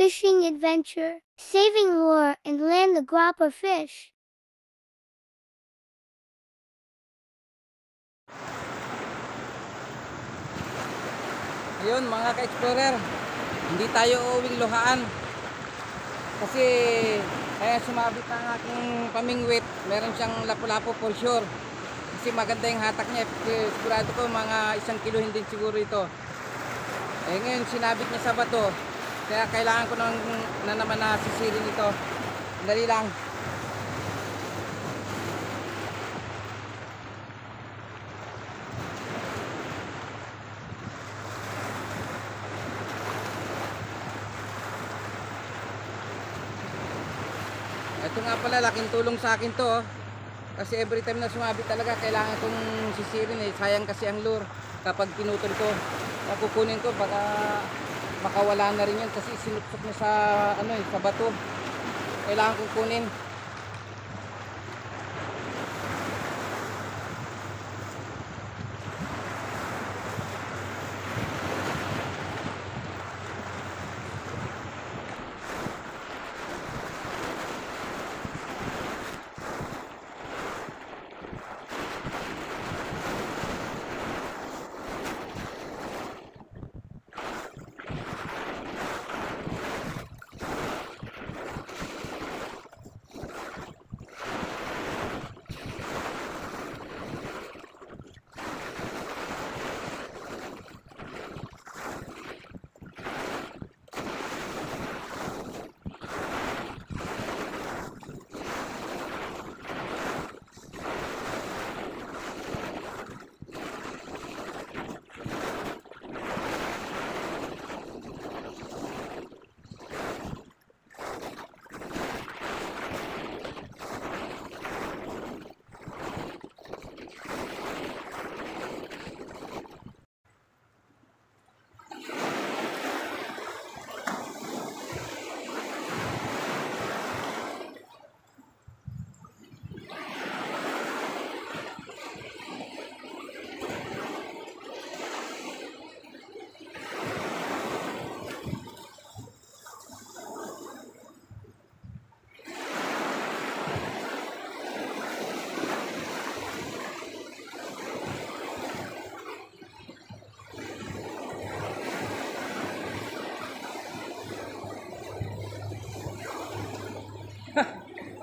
fishing adventure, saving lure and land the grouper fish. Ayun mga ka-explorer, hindi tayo uuwing luhaan kasi kaya sumabit ang aking pamingwit. Meron siyang lapu-lapu for sure kasi maganda yung hatak niya. Sigurado ko mga 1 kilo din siguro ito. Ngayon sinabit niya sa bato, kaya kailangan ko na naman na sisirin ito. Dali lang. Ito nga pala, laking tulong sa akin to, oh. Kasi every time na sumabit talaga kailangan kong sisirin eh. Sayang kasi ang lure. Kapag pinutol ko, kukunin ko, baka makawala na rin yan kasi sinuksok niya sa sa bato. Kailangan kong kunin.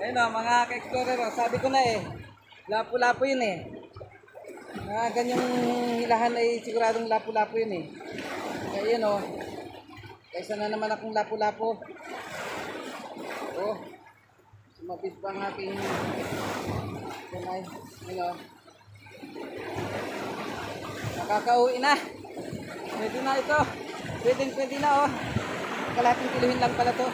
Ayun o, mga ka-explorer, sabi ko na eh, lapu-lapu yun eh. Ganyang hilahan ay siguradong lapu-lapu yun eh. Kaya yun o, kaysa na naman akong lapu-lapu. Oh, sumabit pa ang aking kamay. Ayun o, nakakauwi na. Pwede na ito. Pwede na o. Kalahating kiluhin lang pala to.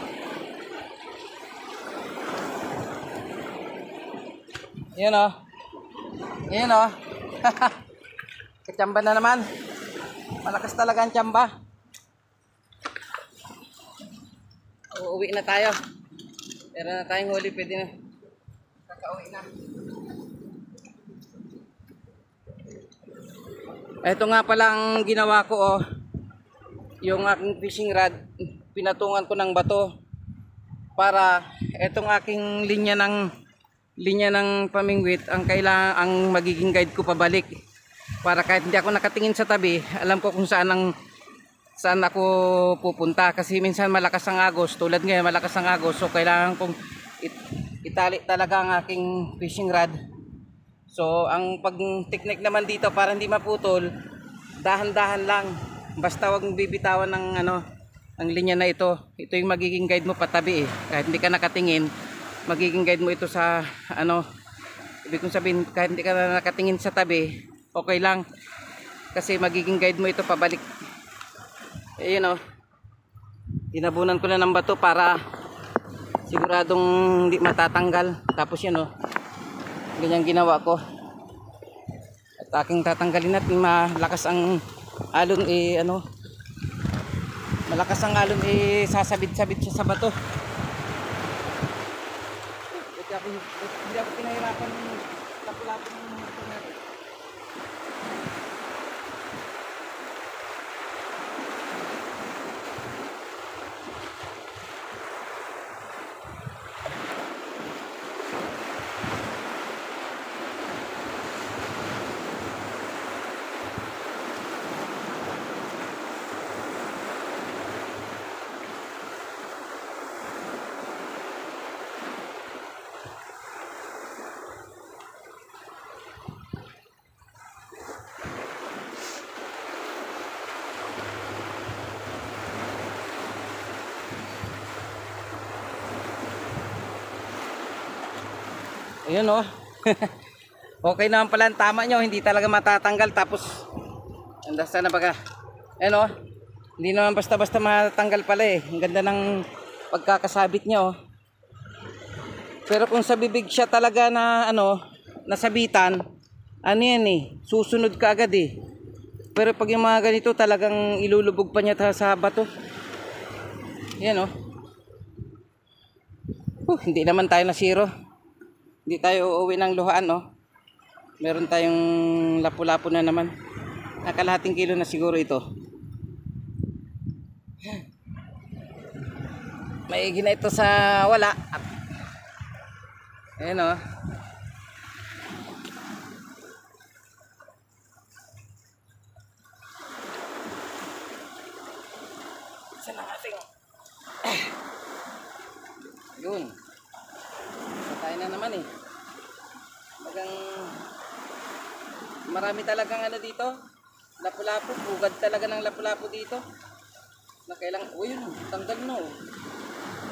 Yan o. Yan o. Kachamba na naman. Malakas talaga ang tsamba. Uuwi na tayo. Meron na tayong huli. Pwede na. Kakauwi na. Ito nga pala ang ginawa ko, oh. Yung aking fishing rod, pinatungan ko ng bato para itong aking linya ng pamingwit ang magiging guide ko pabalik, para kahit hindi ako nakatingin sa tabi, alam ko kung saan ako pupunta. Kasi minsan malakas ang agos, tulad ngayon malakas ang agos, so kailangan kong itali talaga ang aking fishing rod. So ang pag-technique naman dito para hindi maputol, dahan-dahan lang, basta wag bibitawan ng linya na ito. Ito yung magiging guide mo patabi eh. Kahit hindi ka nakatingin, magiging guide mo ito sa ibig kong sabihin, kahit hindi ka nakatingin sa tabi, okay lang kasi magiging guide mo ito pabalik. Ayun o, tinabunan ko na ng bato para siguradong hindi matatanggal. Tapos yun o, ganyan ginawa ko. At aking tatanggalin natin. Malakas ang alon sasabit-sabit siya sa bato. Hindi ako pinahirapan ng lapu-lapu ng motor natin. Ayun oh. Okay naman pala ang tama nyo, hindi talaga matatanggal. Tapos andasta na baga. Ayun oh. Hindi naman basta-basta matatanggal pala eh. Ang ganda ng pagkakasabit niya oh. Pero kung sa bibig siya talaga na ano, nasabitan, ano yan eh, susunod ka agad eh. Pero pag yung mga ganito talagang ilulubog pa niya sa bato. Yan oh. Hindi naman tayo na zero. Hindi tayo uuwi ng luhaan oh. Meron tayong lapu-lapu na naman. Nakalahating kilo na siguro ito. Maigi na ito sa wala. Ayan o. Isa na ating. Yun. Patay na naman eh. Magang marami talagang ano dito. Lapu-lapu. Bugad talaga ng lapu-lapu dito. Na kailang, yun, tanggal no.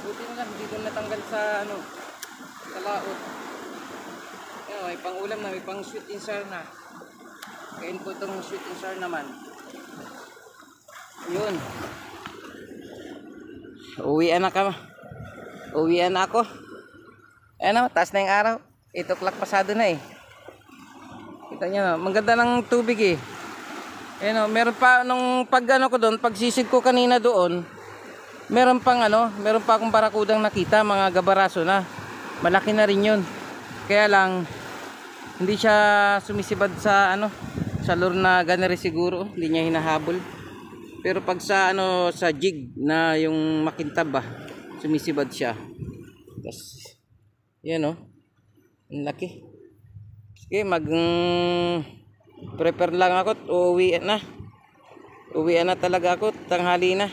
Buti na lang, dito natanggal sa ano, sa laot. Yan, may pang ulam na, may pang sweet and sour na. Kain ko itong sweet and sour naman. Yun. Uwian na ka. Uwian na ako. Ayan o, taas na yung araw. 8 o'clock pasado na eh. Kita nyo, maganda ng tubig eh. Ayan o, meron pa nung pag ano ko doon, pagsisid ko kanina doon, meron pa akong barakudang nakita, mga gabaraso na. Malaki na rin yun. Kaya lang, hindi siya sumisibad sa ano, sa lure na ganere siguro, hindi niya hinahabol. Pero pag sa ano, sa jig na yung makintab sumisibad siya. Tapos, yan o, ang laki. Sige, prepare lang ako, uwi na talaga ako, tanghali na.